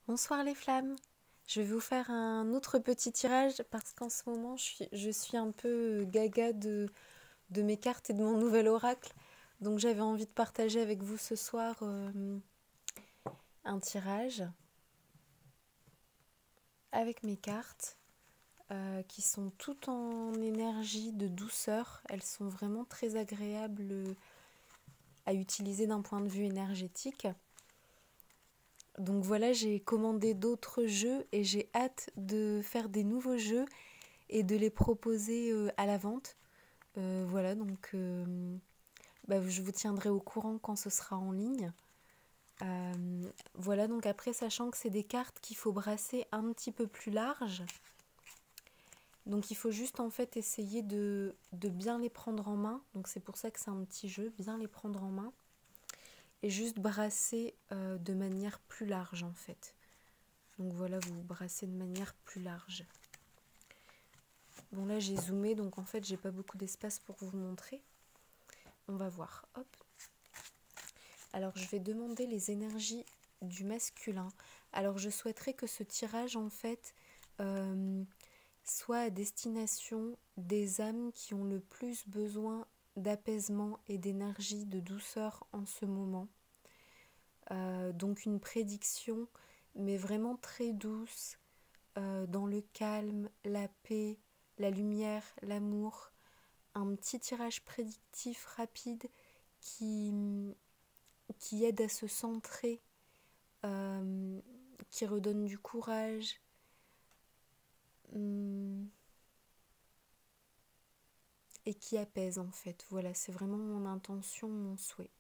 Bonsoir les flammes, je vais vous faire un autre petit tirage parce qu'en ce moment je suis un peu gaga de mes cartes et de mon nouvel oracle. Donc j'avais envie de partager avec vous ce soir un tirage avec mes cartes qui sont toutes en énergie de douceur. Elles sont vraiment très agréables à utiliser d'un point de vue énergétique. Donc voilà, j'ai commandé d'autres jeux et j'ai hâte de faire des nouveaux jeux et de les proposer à la vente. Voilà, donc je vous tiendrai au courant quand ce sera en ligne. Voilà, donc après, sachant que c'est des cartes qu'il faut brasser un petit peu plus large. Donc il faut juste en fait essayer de bien les prendre en main. Donc c'est pour ça que c'est un petit jeu, bien les prendre en main. Et juste brasser de manière plus large en fait. Donc voilà, vous brassez de manière plus large. Bon là j'ai zoomé, donc en fait j'ai pas beaucoup d'espace pour vous montrer. On va voir, hop. Alors je vais demander les énergies du masculin. Alors je souhaiterais que ce tirage en fait soit à destination des âmes qui ont le plus besoin d'apaisement et d'énergie, de douceur en ce moment. Donc une prédiction, mais vraiment très douce, dans le calme, la paix, la lumière, l'amour. Un petit tirage prédictif rapide qui aide à se centrer, qui redonne du courage. Et qui apaise en fait. Voilà, c'est vraiment mon intention, mon souhait.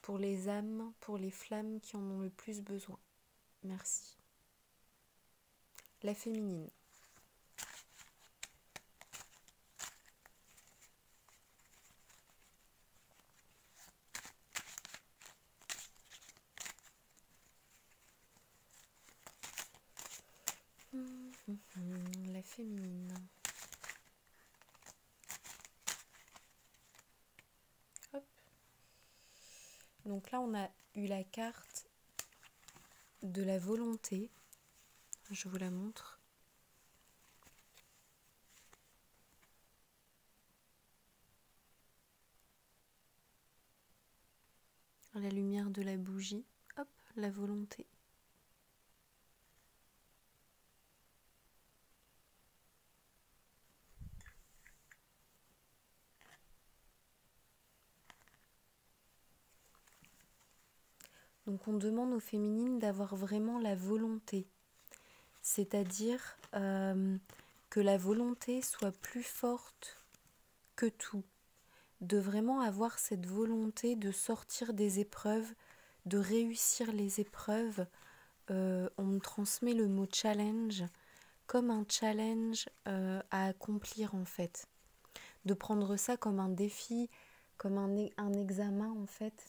Pour les âmes, pour les flammes qui en ont le plus besoin. Merci. La féminine. La féminine. Hop. Donc là, on a eu la carte de la volonté. Je vous la montre. La lumière de la bougie. Hop, la volonté. Donc on demande aux féminines d'avoir vraiment la volonté. C'est-à-dire que la volonté soit plus forte que tout. De vraiment avoir cette volonté de sortir des épreuves, de réussir les épreuves. On me transmet le mot challenge comme un challenge à accomplir en fait. De prendre ça comme un défi, comme un examen en fait.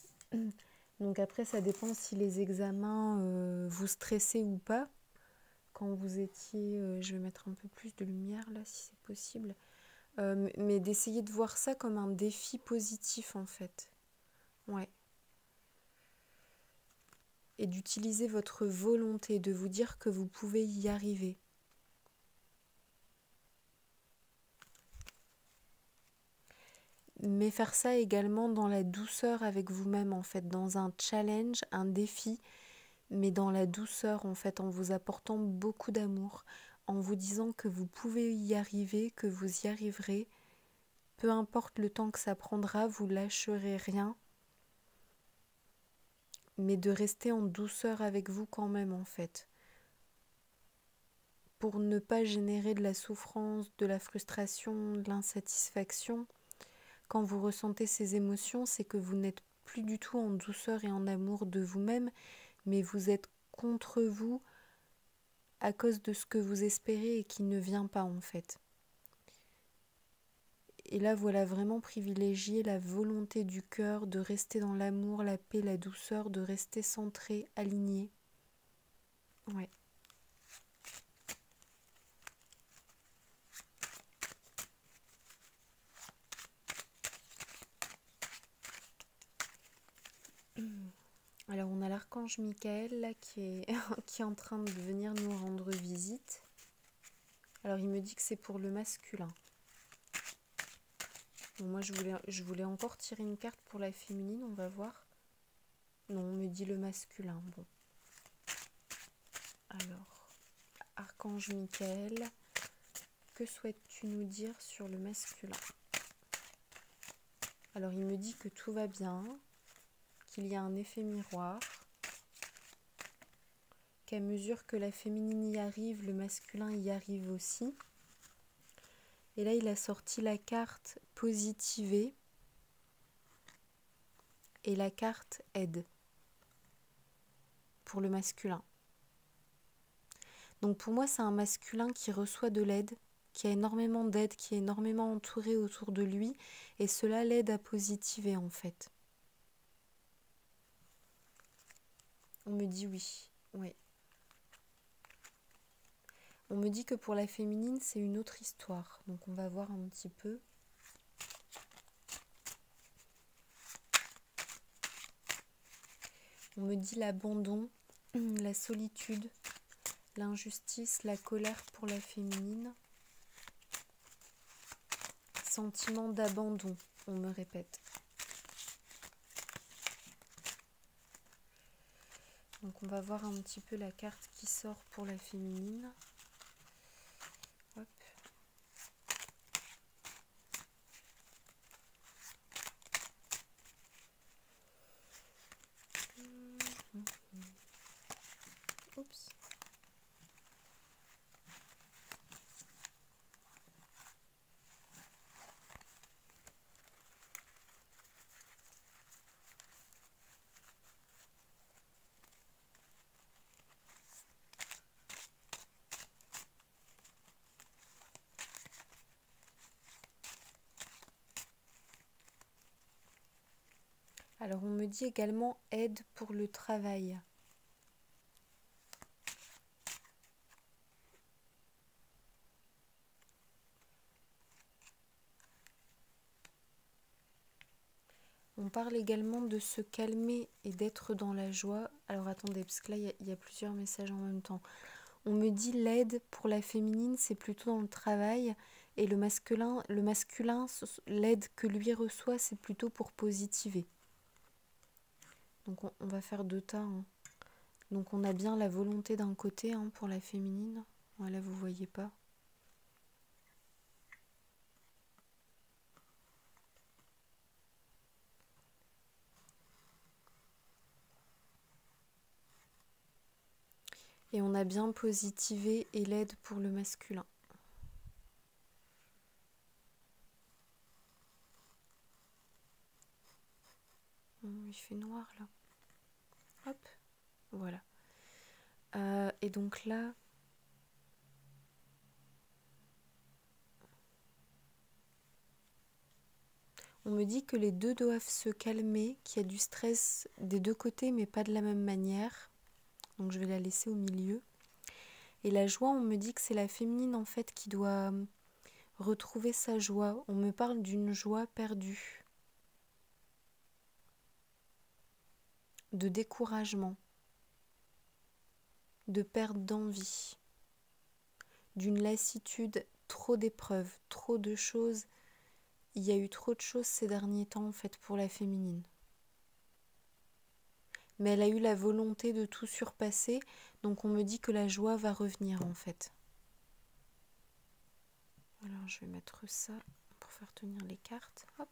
Donc après ça dépend si les examens vous stressaient ou pas. Quand vous étiez, je vais mettre un peu plus de lumière là si c'est possible. Mais d'essayer de voir ça comme un défi positif en fait. Ouais. Et d'utiliser votre volonté, de vous dire que vous pouvez y arriver. Mais faire ça également dans la douceur avec vous-même en fait, dans un challenge, un défi, mais dans la douceur en fait, en vous apportant beaucoup d'amour, en vous disant que vous pouvez y arriver, que vous y arriverez. Peu importe le temps que ça prendra, vous lâcherez rien. Mais de rester en douceur avec vous quand même en fait. Pour ne pas générer de la souffrance, de la frustration, de l'insatisfaction. Quand vous ressentez ces émotions, c'est que vous n'êtes plus du tout en douceur et en amour de vous-même, mais vous êtes contre vous à cause de ce que vous espérez et qui ne vient pas en fait. Et là, voilà, vraiment privilégier la volonté du cœur de rester dans l'amour, la paix, la douceur, de rester centré, aligné. Ouais. Alors on a l'archange Michael là qui est, qui est en train de venir nous rendre visite. Alors il me dit que c'est pour le masculin. Bon, moi je voulais encore tirer une carte pour la féminine, on va voir. Non, on me dit le masculin. Bon. Alors, archange Michael, que souhaites-tu nous dire sur le masculin? Alors il me dit que tout va bien, qu'il y a un effet miroir, qu'à mesure que la féminine y arrive, le masculin y arrive aussi. Et là, il a sorti la carte positiver et la carte aide pour le masculin. Donc pour moi, c'est un masculin qui reçoit de l'aide, qui a énormément d'aide, qui est énormément entouré autour de lui, et cela l'aide à positiver en fait. On me dit oui, oui. On me dit que pour la féminine, c'est une autre histoire. Donc on va voir un petit peu. On me dit l'abandon, la solitude, l'injustice, la colère pour la féminine. Sentiment d'abandon, on me répète. Donc on va voir un petit peu la carte qui sort pour la féminine. Hop. Oups. Alors on me dit également aide pour le travail. On parle également de se calmer et d'être dans la joie. Alors attendez, parce que là il y a plusieurs messages en même temps. On me dit l'aide pour la féminine, c'est plutôt dans le travail. Et le masculin, l'aide que lui reçoit, c'est plutôt pour positiver. Donc on va faire deux tas. Hein. Donc on a bien la volonté d'un côté hein, pour la féminine. Voilà, vous voyez pas. Et on a bien positivé et l'aide pour le masculin. Il fait noir là. Hop, voilà. Et donc là, on me dit que les deux doivent se calmer, qu'il y a du stress des deux côtés, mais pas de la même manière. Donc je vais la laisser au milieu. Et la joie, on me dit que c'est la féminine en fait qui doit retrouver sa joie. On me parle d'une joie perdue, de découragement, de perte d'envie, d'une lassitude, trop d'épreuves, trop de choses. Il y a eu trop de choses ces derniers temps en fait pour la féminine. Mais elle a eu la volonté de tout surpasser, donc on me dit que la joie va revenir en fait. Alors je vais mettre ça pour faire tenir les cartes. Hop.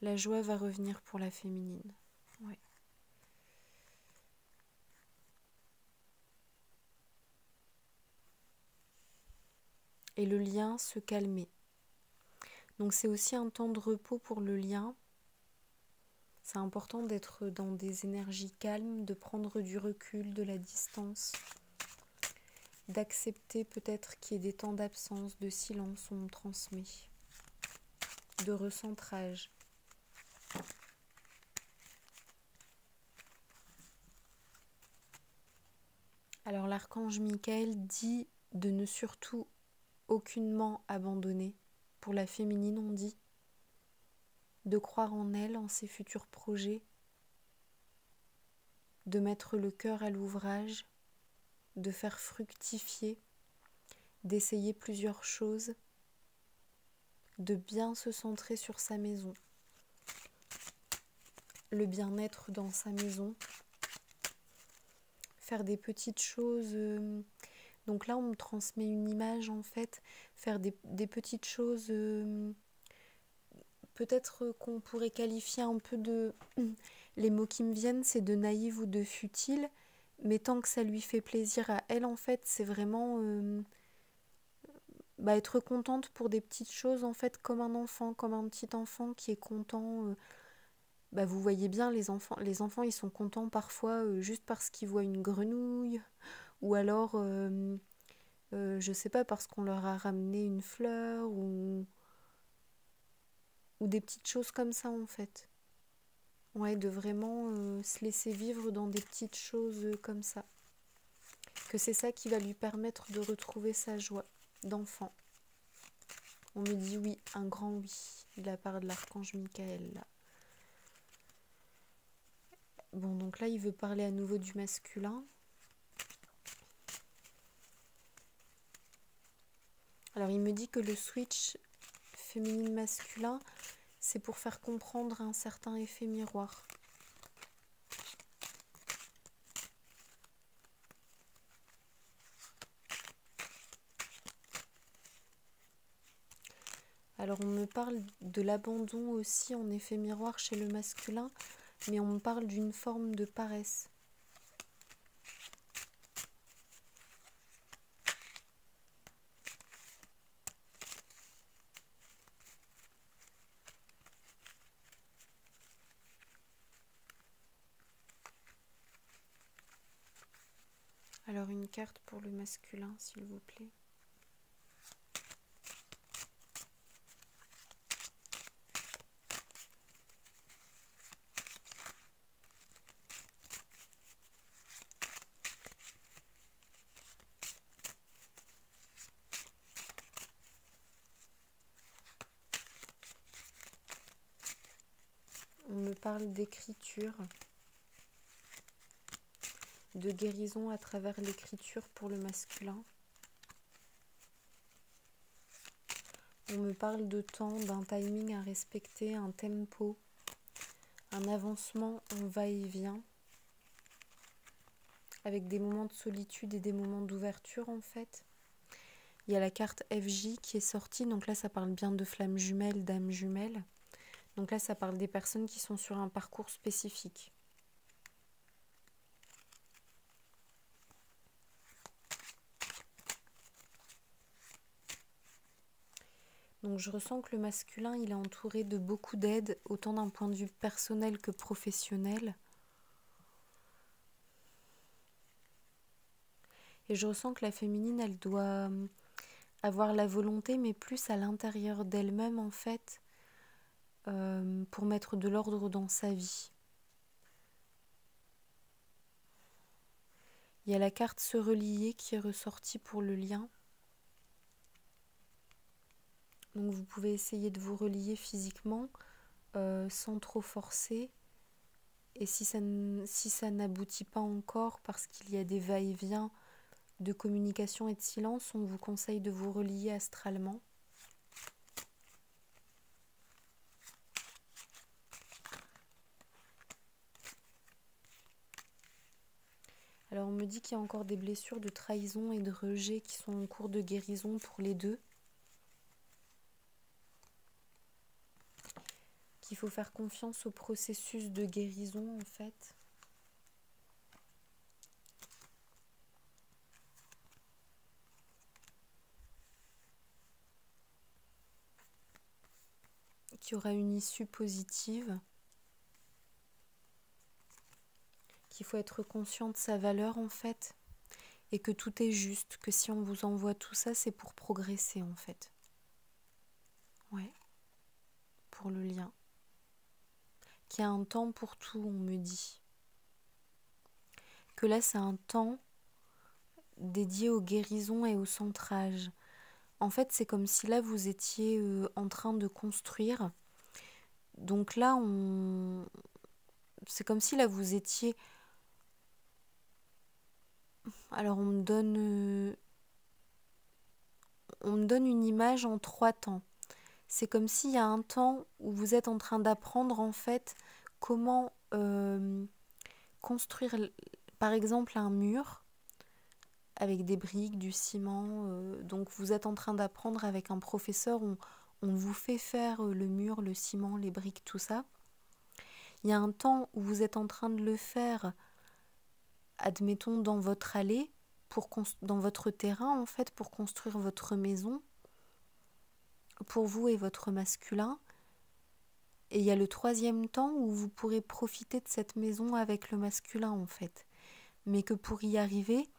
La joie va revenir pour la féminine. Ouais. Et le lien se calmer. Donc c'est aussi un temps de repos pour le lien. C'est important d'être dans des énergies calmes, de prendre du recul, de la distance, d'accepter peut-être qu'il y ait des temps d'absence, de silence où on transmet, de recentrage. Alors l'archange Michael dit de ne surtout aucunement abandonner. Pour la féminine, on dit de croire en elle, en ses futurs projets, de mettre le cœur à l'ouvrage, de faire fructifier, d'essayer plusieurs choses, de bien se centrer sur sa maison, le bien-être dans sa maison, faire des petites choses. Donc là, on me transmet une image en fait, faire des petites choses, peut-être qu'on pourrait qualifier un peu de... Les mots qui me viennent, c'est de naïve ou de futile, mais tant que ça lui fait plaisir à elle, en fait, c'est vraiment être contente pour des petites choses, en fait, comme un enfant, comme un petit enfant qui est content. Vous voyez bien, les enfants, ils sont contents parfois juste parce qu'ils voient une grenouille, ou alors, je sais pas, parce qu'on leur a ramené une fleur, ou des petites choses comme ça, en fait. Ouais, de vraiment se laisser vivre dans des petites choses comme ça. Que c'est ça qui va lui permettre de retrouver sa joie d'enfant. On me dit oui, un grand oui, de la part de l'archange Michael, là. Bon, donc là, il veut parler à nouveau du masculin. Alors, il me dit que le switch féminine-masculin, c'est pour faire comprendre un certain effet miroir. Alors, on me parle de l'abandon aussi en effet miroir chez le masculin, mais on me parle d'une forme de paresse. Alors, une carte pour le masculin, s'il vous plaît. On me parle d'écriture, de guérison à travers l'écriture pour le masculin. On me parle de temps, d'un timing à respecter, un tempo, un avancement en va-et-vient, avec des moments de solitude et des moments d'ouverture en fait. Il y a la carte FJ qui est sortie, donc là ça parle bien de flammes jumelles, d'âmes jumelles. Donc là, ça parle des personnes qui sont sur un parcours spécifique. Donc je ressens que le masculin, il est entouré de beaucoup d'aide, autant d'un point de vue personnel que professionnel. Et je ressens que la féminine, elle doit avoir la volonté, mais plus à l'intérieur d'elle-même, en fait, pour mettre de l'ordre dans sa vie. Il y a la carte se relier qui est ressortie pour le lien. Donc vous pouvez essayer de vous relier physiquement sans trop forcer. Et si ça n'aboutit pas encore parce qu'il y a des va-et-vient de communication et de silence, on vous conseille de vous relier astralement. Alors on me dit qu'il y a encore des blessures de trahison et de rejet qui sont en cours de guérison pour les deux. Qu'il faut faire confiance au processus de guérison en fait. Qu'il y aura une issue positive. Qu'il faut être conscient de sa valeur en fait. Et que tout est juste, que si on vous envoie tout ça, c'est pour progresser en fait. Ouais, pour le lien. Qu'il y a un temps pour tout, on me dit. Que là, c'est un temps dédié aux guérisons et au centrage. En fait, c'est comme si là, vous étiez en train de construire. Donc là, c'est comme si là, vous étiez Alors on me donne une image en 3 temps. C'est comme s'il y a un temps où vous êtes en train d'apprendre en fait comment construire par exemple un mur avec des briques, du ciment. Donc vous êtes en train d'apprendre avec un professeur, on vous fait faire le mur, le ciment, les briques, tout ça. Il y a un temps où vous êtes en train de le faire, admettons dans votre allée, dans votre terrain en fait, pour construire votre maison, pour vous et votre masculin. Et il y a le 3e temps où vous pourrez profiter de cette maison avec le masculin en fait. Mais que pour y arriver,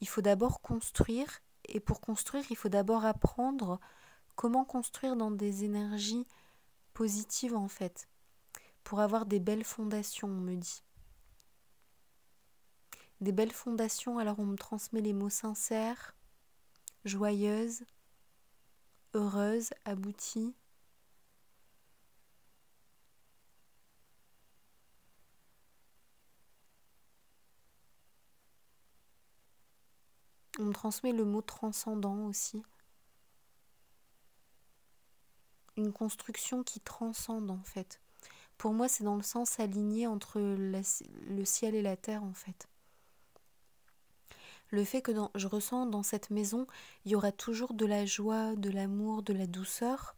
il faut d'abord construire. Et pour construire, il faut d'abord apprendre comment construire dans des énergies positives en fait. Pour avoir des belles fondations, on me dit. Des belles fondations, alors on me transmet les mots sincères, joyeuses, heureuses, abouties. On me transmet le mot transcendant aussi. Une construction qui transcende en fait. Pour moi, c'est dans le sens aligné entre le ciel et la terre en fait. Le fait que je ressens dans cette maison, il y aura toujours de la joie, de l'amour, de la douceur.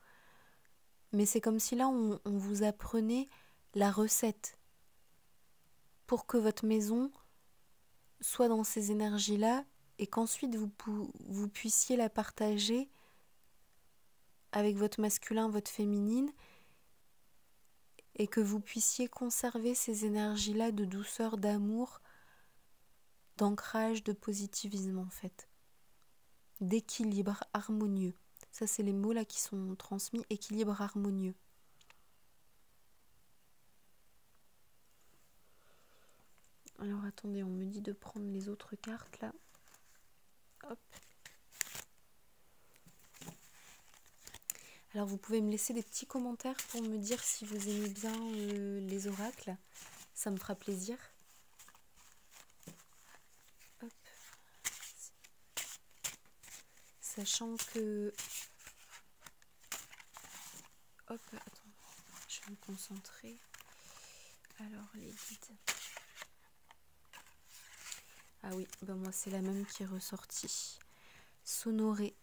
Mais c'est comme si là, on vous apprenait la recette pour que votre maison soit dans ces énergies-là et qu'ensuite vous puissiez la partager avec votre masculin, votre féminine, et que vous puissiez conserver ces énergies-là de douceur, d'amour, d'ancrage, de positivisme en fait, d'équilibre harmonieux. Ça, c'est les mots là qui sont transmis, équilibre harmonieux. Alors attendez, on me dit de prendre les autres cartes là. Hop. Alors vous pouvez me laisser des petits commentaires pour me dire si vous aimez bien les oracles. Ça me fera plaisir. Hop. Sachant que... Hop, attends, je vais me concentrer. Alors les guides. Ah oui, ben moi c'est la même qui est ressortie. S'honorer.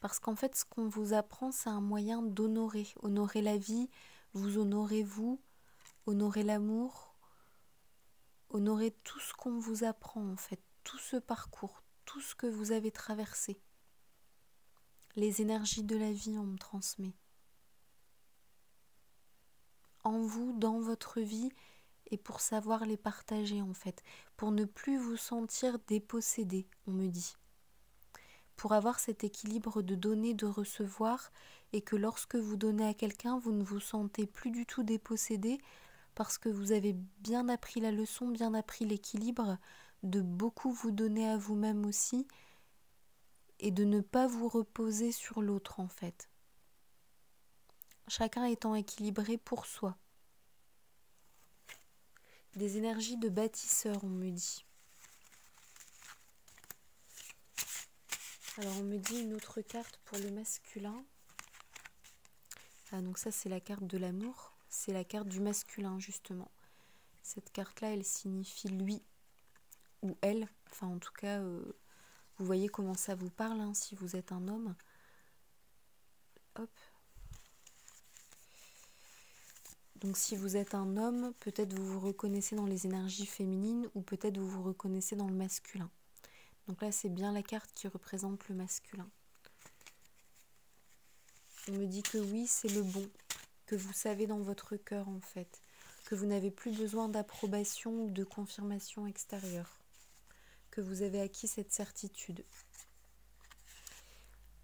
Parce qu'en fait, ce qu'on vous apprend, c'est un moyen d'honorer. Honorer la vie, vous honorez vous, honorer l'amour, honorer tout ce qu'on vous apprend en fait, tout ce parcours, tout ce que vous avez traversé. Les énergies de la vie, on me transmet. En vous, dans votre vie, et pour savoir les partager en fait, pour ne plus vous sentir dépossédé, on me dit. Pour avoir cet équilibre de donner, de recevoir, et que lorsque vous donnez à quelqu'un, vous ne vous sentez plus du tout dépossédé, parce que vous avez bien appris la leçon, bien appris l'équilibre, de beaucoup vous donner à vous-même aussi, et de ne pas vous reposer sur l'autre en fait. Chacun étant équilibré pour soi. Des énergies de bâtisseur, on me dit. Alors on me dit une autre carte pour le masculin. Ah donc ça c'est la carte de l'amour, c'est la carte du masculin justement. Cette carte-là elle signifie lui ou elle, enfin en tout cas vous voyez comment ça vous parle hein, si vous êtes un homme. Hop. Donc si vous êtes un homme, peut-être vous vous reconnaissez dans les énergies féminines ou peut-être vous vous reconnaissez dans le masculin. Donc là c'est bien la carte qui représente le masculin. On me dit que oui, c'est le bon, que vous savez dans votre cœur en fait, que vous n'avez plus besoin d'approbation ou de confirmation extérieure, que vous avez acquis cette certitude.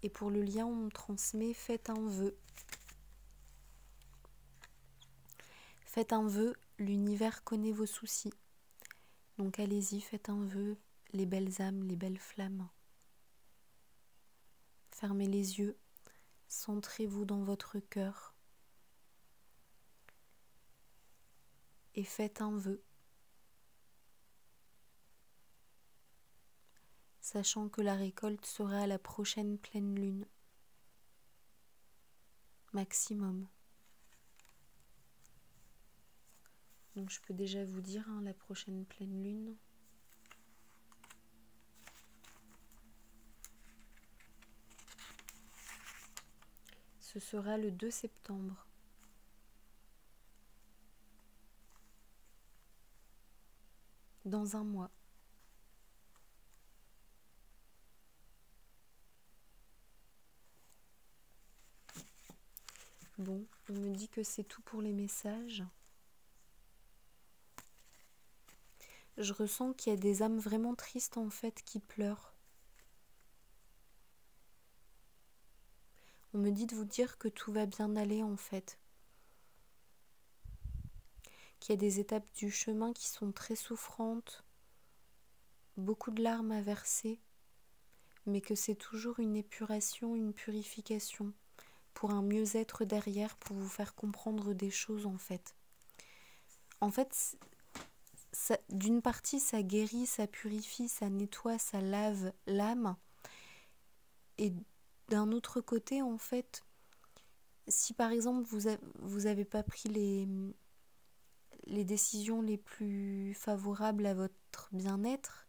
Et pour le lien, on me transmet, faites un vœu. Faites un vœu, l'univers connaît vos soucis. Donc allez-y, faites un vœu, les belles âmes, les belles flammes. Fermez les yeux, centrez-vous dans votre cœur. Et faites un vœu. sachant que la récolte sera à la prochaine pleine lune, maximum. Donc je peux déjà vous dire, hein, la prochaine pleine lune. Ce sera le 2 septembre. Dans un mois. Bon, on me dit que c'est tout pour les messages. Je ressens qu'il y a des âmes vraiment tristes en fait qui pleurent. On me dit de vous dire que tout va bien aller en fait. Qu'il y a des étapes du chemin qui sont très souffrantes, beaucoup de larmes à verser, mais que c'est toujours une épuration, une purification, pour un mieux-être derrière, pour vous faire comprendre des choses en fait. En fait, d'une partie, ça guérit, ça purifie, ça nettoie, ça lave l'âme. Et d'un autre côté, en fait, si par exemple vous avez pas pris les décisions les plus favorables à votre bien-être,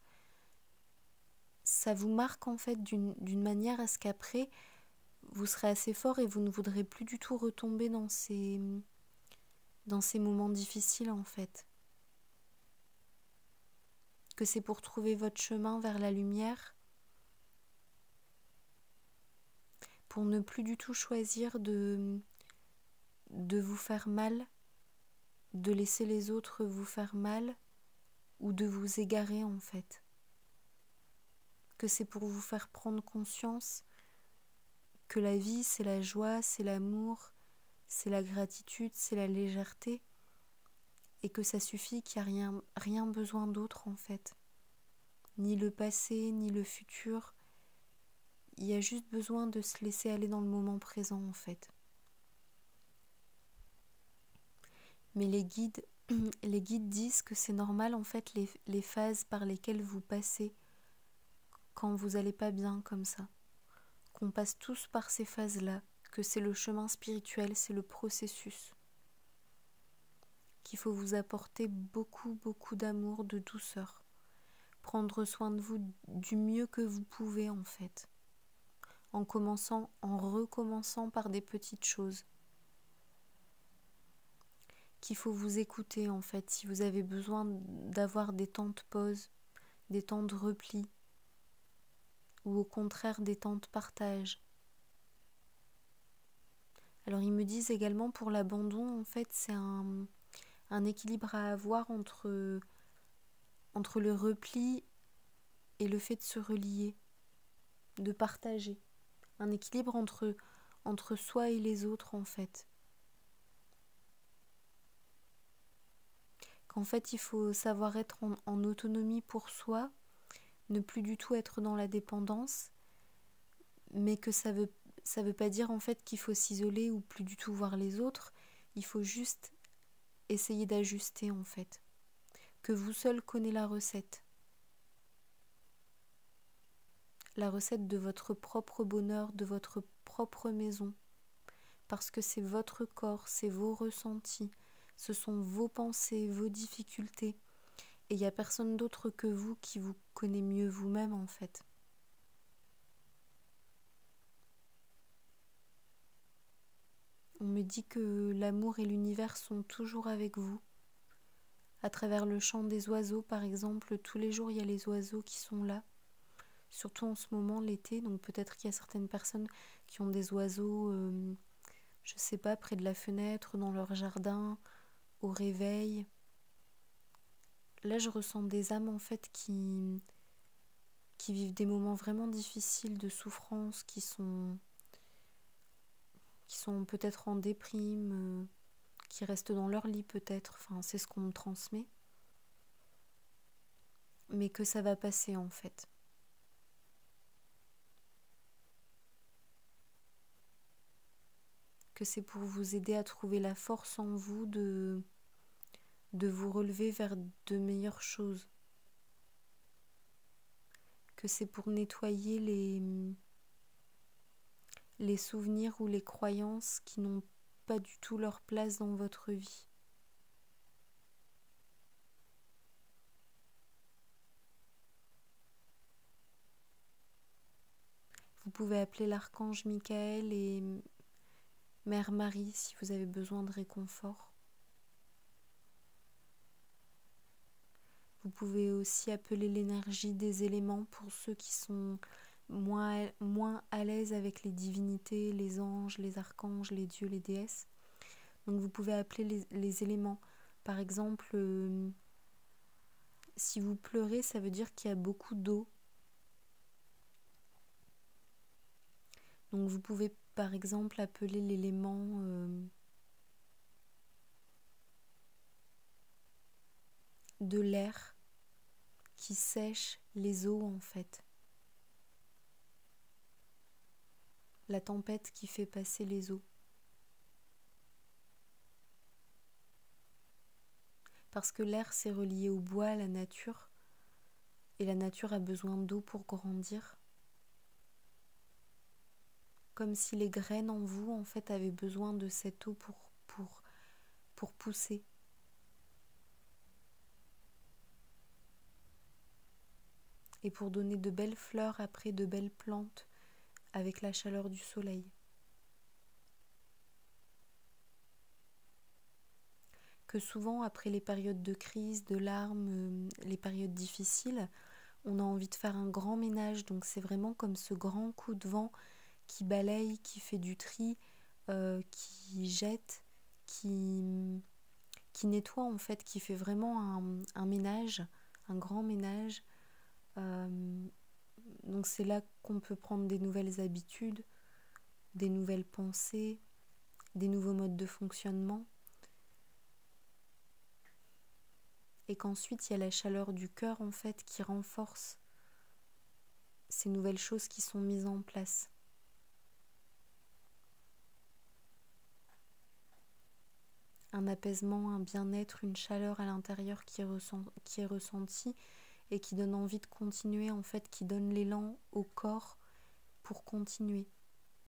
ça vous marque en fait d'une manière à ce qu'après, vous serez assez fort et vous ne voudrez plus du tout retomber dans ces moments difficiles en fait. Que c'est pour trouver votre chemin vers la lumière, pour ne plus du tout choisir de vous faire mal, de laisser les autres vous faire mal ou de vous égarer en fait. Que c'est pour vous faire prendre conscience que la vie c'est la joie, c'est l'amour, c'est la gratitude, c'est la légèreté et que ça suffit, qu'il n'y a rien besoin d'autre en fait. Ni le passé, ni le futur. Il y a juste besoin de se laisser aller dans le moment présent en fait. Mais les guides disent que c'est normal en fait les phases par lesquelles vous passez quand vous allez pas bien comme ça. Qu'on passe tous par ces phases-là, que c'est le chemin spirituel, c'est le processus. Qu'il faut vous apporter beaucoup, beaucoup d'amour, de douceur. Prendre soin de vous du mieux que vous pouvez en fait. En recommençant par des petites choses. Qu'il faut vous écouter en fait, si vous avez besoin d'avoir des temps de pause, des temps de repli, ou au contraire des temps de partage. Alors ils me disent également pour l'abandon, en fait c'est un équilibre à avoir entre le repli et le fait de se relier, de partager. Un équilibre entre soi et les autres en fait. Qu'en fait il faut savoir être en autonomie pour soi, ne plus du tout être dans la dépendance, mais que ça veut pas dire en fait qu'il faut s'isoler ou plus du tout voir les autres, il faut juste essayer d'ajuster en fait. Que vous seul connaissez la recette. La recette de votre propre bonheur, de votre propre maison. Parce que c'est votre corps, c'est vos ressentis, ce sont vos pensées, vos difficultés. Et il n'y a personne d'autre que vous qui vous connaît mieux vous-même en fait. On me dit que l'amour et l'univers sont toujours avec vous. À travers le chant des oiseaux, par exemple, tous les jours, il y a les oiseaux qui sont là. Surtout en ce moment, l'été, donc peut-être qu'il y a certaines personnes qui ont des oiseaux, je sais pas, près de la fenêtre, dans leur jardin, au réveil. Là, je ressens des âmes, en fait, qui vivent des moments vraiment difficiles de souffrance, qui sont peut-être en déprime, qui restent dans leur lit peut-être, enfin c'est ce qu'on me transmet, mais que ça va passer en fait. Que c'est pour vous aider à trouver la force en vous de vous relever vers de meilleures choses. que c'est pour nettoyer les souvenirs ou les croyances qui n'ont pas du tout leur place dans votre vie. Vous pouvez appeler l'archange Michael et Mère Marie si vous avez besoin de réconfort. Vous pouvez aussi appeler l'énergie des éléments pour ceux qui sont moins à l'aise avec les divinités, les anges, les archanges, les dieux, les déesses. Donc vous pouvez appeler les éléments. Par exemple, si vous pleurez, ça veut dire qu'il y a beaucoup d'eau. Donc vous pouvez par exemple appeler l'élément de l'air qui sèche les eaux en fait. La tempête qui fait passer les eaux. Parce que l'air c'est relié au bois, à la nature, et la nature a besoin d'eau pour grandir. Comme si les graines en vous en fait avaient besoin de cette eau pour pousser. Et pour donner de belles fleurs après de belles plantes avec la chaleur du soleil. Que souvent après les périodes de crise, de larmes, les périodes difficiles, on a envie de faire un grand ménage. Donc c'est vraiment comme ce grand coup de vent qui balaye, qui fait du tri, qui jette, qui nettoie en fait, qui fait vraiment un ménage, un grand ménage. Donc c'est là qu'on peut prendre des nouvelles habitudes, des nouvelles pensées, des nouveaux modes de fonctionnement. Et qu'ensuite il y a la chaleur du cœur en fait qui renforce ces nouvelles choses qui sont mises en place. Un apaisement, un bien-être, une chaleur à l'intérieur qui est ressentie et qui donne envie de continuer en fait, qui donne l'élan au corps pour continuer.